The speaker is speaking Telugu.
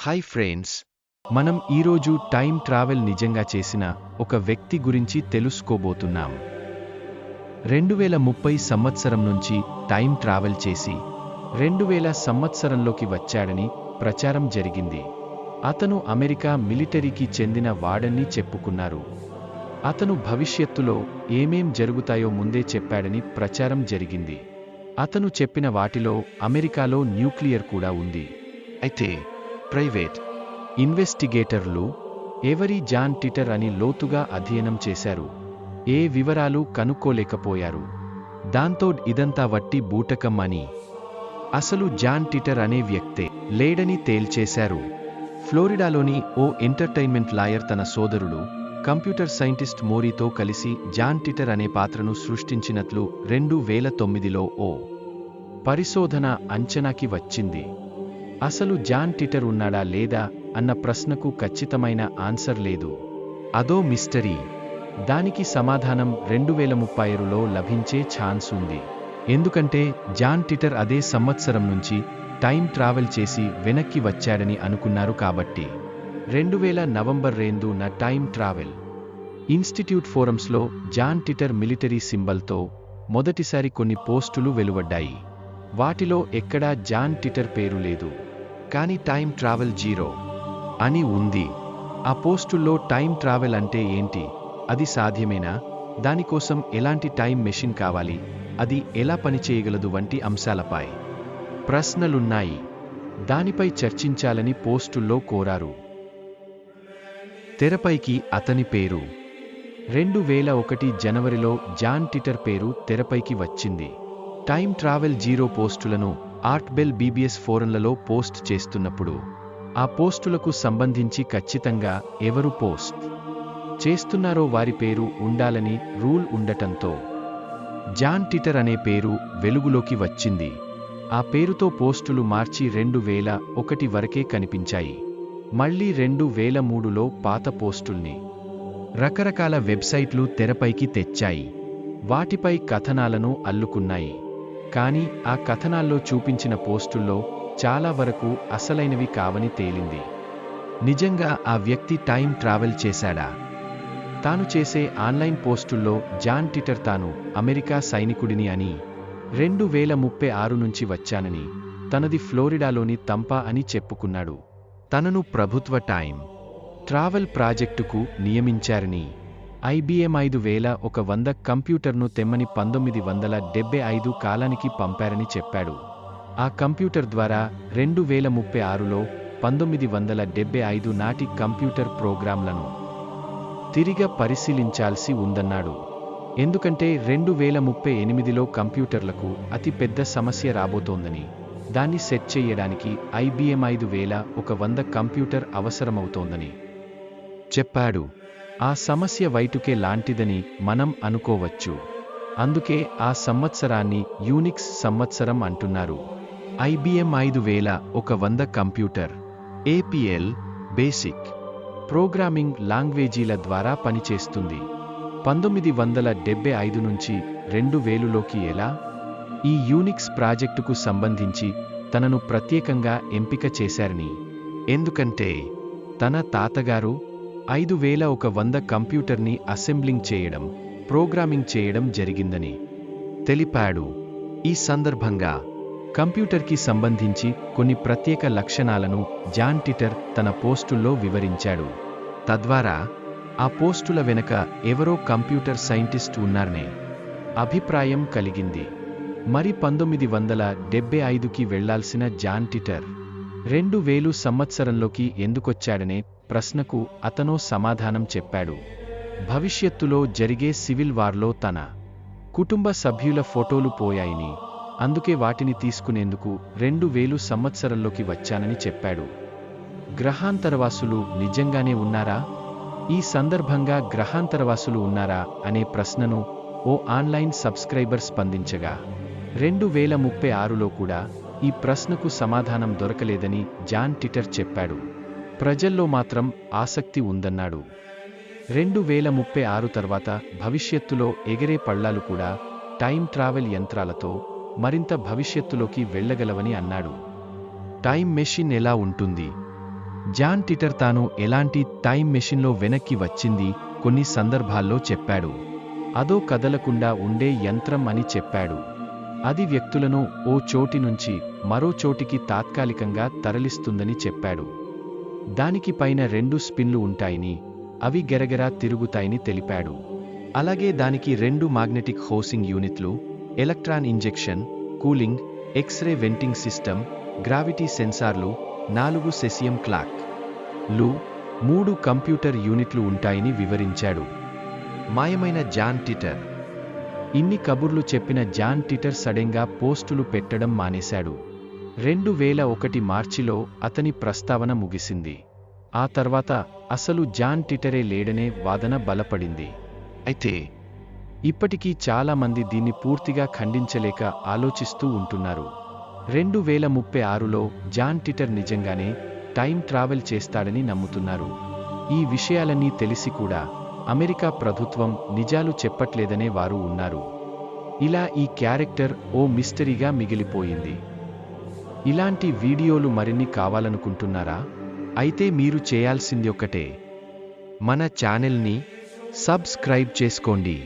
హాయ్ ఫ్రెండ్స్, మనం ఈరోజు టైం ట్రావెల్ నిజంగా చేసిన ఒక వ్యక్తి గురించి తెలుసుకోబోతున్నాం. 2030 సంవత్సరం నుంచి టైం ట్రావెల్ చేసి 2000 సంవత్సరంలోకి వచ్చాడని ప్రచారం జరిగింది. అతను అమెరికా మిలిటరీకి చెందిన వాడని చెప్పుకున్నారు. అతను భవిష్యత్తులో ఏమేం జరుగుతాయో ముందే చెప్పాడని ప్రచారం జరిగింది. అతను చెప్పిన వాటిలో అమెరికాలో న్యూక్లియర్ కూడా ఉంది. అయితే ప్రైవేట్ ఇన్వెస్టిగేటర్లు ఎవరి జాన్ టిటర్ అని లోతుగా అధ్యయనం చేశారు. ఏ వివరాలు కనుక్కోలేకపోయారు. దాంతో ఇదంతా వట్టి బూటకం అని, అసలు జాన్ టిటర్ అనే వ్యక్తే లేడని తేల్చేశారు. ఫ్లోరిడాలోని ఓ ఎంటర్టైన్మెంట్ లాయర్ తన సోదరుడు కంప్యూటర్ సైంటిస్ట్ మోరీతో కలిసి జాన్ టిటర్ అనే పాత్రను సృష్టించినట్లు 2009లో ఓ పరిశోధన అంచనాకి వచ్చింది. అసలు జాన్ టిటర్ ఉన్నాడా లేదా అన్న ప్రశ్నకు ఖచ్చితమైన ఆన్సర్ లేదు. అదో మిస్టరీ. దానికి సమాధానం 2036లో లభించే ఛాన్స్ ఉంది. ఎందుకంటే జాన్ టిటర్ అదే సంవత్సరం నుంచి టైం ట్రావెల్ చేసి వెనక్కి వచ్చాడని అనుకున్నారు కాబట్టి. 2000 నవంబర్ 2న టైం ట్రావెల్ ఇన్స్టిట్యూట్ ఫోరమ్స్లో జాన్ టిటర్ మిలిటరీ సింబల్తో మొదటిసారి కొన్ని పోస్టులు వెలువడ్డాయి. వాటిలో ఎక్కడా జాన్ టిటర్ పేరు లేదు. కానీ టైం ట్రావెల్ 0 అని ఉంది. ఆ పోస్టుల్లో టైం ట్రావెల్ అంటే ఏంటి, అది సాధ్యమేనా, దానికోసం ఎలాంటి టైం మెషిన్ కావాలి, అది ఎలా పనిచేయగలదు వంటి అంశాలపై ప్రశ్నలున్నాయి. దానిపై చర్చించాలని పోస్టుల్లో కోరారు. తెరపైకి అతని పేరు 2001 జనవరిలో జాన్ టిటర్ పేరు తెరపైకి వచ్చింది. టైం ట్రావెల్ 0 పోస్టులను ఆర్ట్ బెల్ BBS ఫోరంలలో పోస్ట్ చేస్తున్నప్పుడు ఆ పోస్టులకు సంబంధించి ఖచ్చితంగా ఎవరు పోస్ట్ చేస్తున్నారో వారి పేరు ఉండాలని రూల్ ఉండటంతో జాన్ టిటర్ అనే పేరు వెలుగులోకి వచ్చింది. ఆ పేరుతో పోస్టులు మార్చి 2001 వరకే కనిపించాయి. మళ్లీ 2003లో పాత పోస్టుల్ని రకరకాల వెబ్సైట్లు తెరపైకి తెచ్చాయి. వాటిపై కథనాలను అల్లుకున్నాయి. కానీ ఆ కథనాల్లో చూపించిన పోస్టుల్లో చాలా వరకు అసలైనవి కావని తేలింది. నిజంగా ఆ వ్యక్తి టైం ట్రావెల్ చేశాడా? తాను చేసే ఆన్లైన్ పోస్టుల్లో జాన్ టిటర్ తాను అమెరికా సైనికుడిని అని, 2036 నుంచి వచ్చానని, తనది ఫ్లోరిడాలోని తంపా అని చెప్పుకున్నాడు. తనను ప్రభుత్వ టైం ట్రావెల్ ప్రాజెక్టుకు నియమించారని, IBM 5100 కంప్యూటర్ను తెమ్మని 1975 కాలానికి పంపారని చెప్పాడు. ఆ కంప్యూటర్ ద్వారా 2036లో 1975 నాటి కంప్యూటర్ ప్రోగ్రాంలను తిరిగి పరిశీలించాల్సి ఉందన్నాడు. ఎందుకంటే 2038లో కంప్యూటర్లకు అతి పెద్ద సమస్య రాబోతోందని, దాన్ని సెట్ చేయడానికి IBM 5100 కంప్యూటర్ అవసరమవుతోందని చెప్పాడు. ఆ సమస్య వైటుకే లాంటిదని మనం అనుకోవచ్చు. అందుకే ఆ సంవత్సరాన్ని యూనిక్స్ సంవత్సరం అంటున్నారు. IBM 5100 computer APL basic programming లాంగ్వేజీల ద్వారా పనిచేస్తుంది. 1975 నుంచి 2000లోకి ఎలా? ఈ యూనిక్స్ ప్రాజెక్టుకు సంబంధించి తనను ప్రత్యేకంగా ఎంపిక చేశారని, ఎందుకంటే తన తాతగారు 5100 కంప్యూటర్ని అసెంబ్లింగ్ చేయడం, ప్రోగ్రామింగ్ చేయడం జరిగిందని తెలిపాడు. ఈ సందర్భంగా కంప్యూటర్కి సంబంధించి కొన్ని ప్రత్యేక లక్షణాలను జాన్ టిటర్ తన పోస్టుల్లో వివరించాడు. తద్వారా ఆ పోస్టుల వెనక ఎవరో కంప్యూటర్ సైంటిస్ట్ ఉన్నారనే అభిప్రాయం కలిగింది. మరి 1975కి వెళ్లాల్సిన జాన్ టిటర్ 2000 సంవత్సరంలోకి ఎందుకొచ్చాడనే ప్రశ్నకు అతనో సమాధానం చెప్పాడు. భవిష్యత్తులో జరిగే సివిల్ వార్లో తన కుటుంబ సభ్యుల ఫోటోలు పోయాయని, అందుకే వాటిని తీసుకునేందుకు 2000 సంవత్సరంలోకి వచ్చానని చెప్పాడు. గ్రహాంతరవాసులు నిజంగానే ఉన్నారా? ఈ సందర్భంగా గ్రహాంతరవాసులు ఉన్నారా అనే ప్రశ్నను ఓ ఆన్లైన్ సబ్స్క్రైబర్ స్పందించగా 2036లో కూడా ఈ ప్రశ్నకు సమాధానం దొరకలేదని జాన్ టిటర్ చెప్పాడు. ప్రజల్లో మాత్రం ఆసక్తి ఉందన్నాడు. 2036 తర్వాత భవిష్యత్తులో ఎగిరే పళ్ళాలు కూడా టైం ట్రావెల్ యంత్రాలతో మరింత భవిష్యత్తులోకి వెళ్ళగలవని అన్నాడు. టైం మెషిన్ ఎలా ఉంటుంది? జాన్ టిటర్ తాను ఎలాంటి టైం మెషిన్లో వెనక్కి వచ్చింది కొన్ని సందర్భాల్లో చెప్పాడు. అదో కదలకుండా ఉండే యంత్రం అని చెప్పాడు. అది వ్యక్తులను ఓ చోటి నుంచి మరో చోటికి తాత్కాలికంగా తరలిస్తుందని చెప్పాడు. దానికి పైన 2 స్పిన్లు ఉంటాయని, అవి గెరగెరా తిరుగుతాయని తెలిపాడు. అలాగే దానికి 2 మాగ్నెటిక్ హోసింగ్ యూనిట్లు, electron injection, cooling, X-ray venting system, gravity సెన్సార్లు, 4 సెసియం క్లాక్ లు, 3 కంప్యూటర్ యూనిట్లు ఉంటాయని వివరించాడు. మాయమైన జాన్ టిటర్. ఇన్ని కబుర్లు చెప్పిన జాన్ టిటర్ సడెన్గా పోస్టులు పెట్టడం మానేశాడు. 2001 మార్చిలో అతని ప్రస్తావన ముగిసింది. ఆ తర్వాత అసలు జాన్ టిటరే లేడనే వాదన బలపడింది. అయితే ఇప్పటికీ చాలామంది దీన్ని పూర్తిగా ఖండించలేక ఆలోచిస్తూ ఉంటున్నారు. 2036లో జాన్ టిటర్ నిజంగానే టైం ట్రావెల్ చేస్తాడని నమ్ముతున్నారు. ఈ విషయాలన్నీ తెలిసి కూడా అమెరికా ప్రభుత్వం నిజాలు చెప్పట్లేదనే వారు ఉన్నారు. ఇలా ఈ క్యారెక్టర్ ఓ మిస్టరీగా మిగిలిపోయింది. ఇలాంటి వీడియోలు మరిన్ని కావాలనుకుంటున్నారా? అయితే మీరు చేయాల్సింది ఒక్కటే, మన ఛానల్ని సబ్స్క్రైబ్ చేసుకోండి.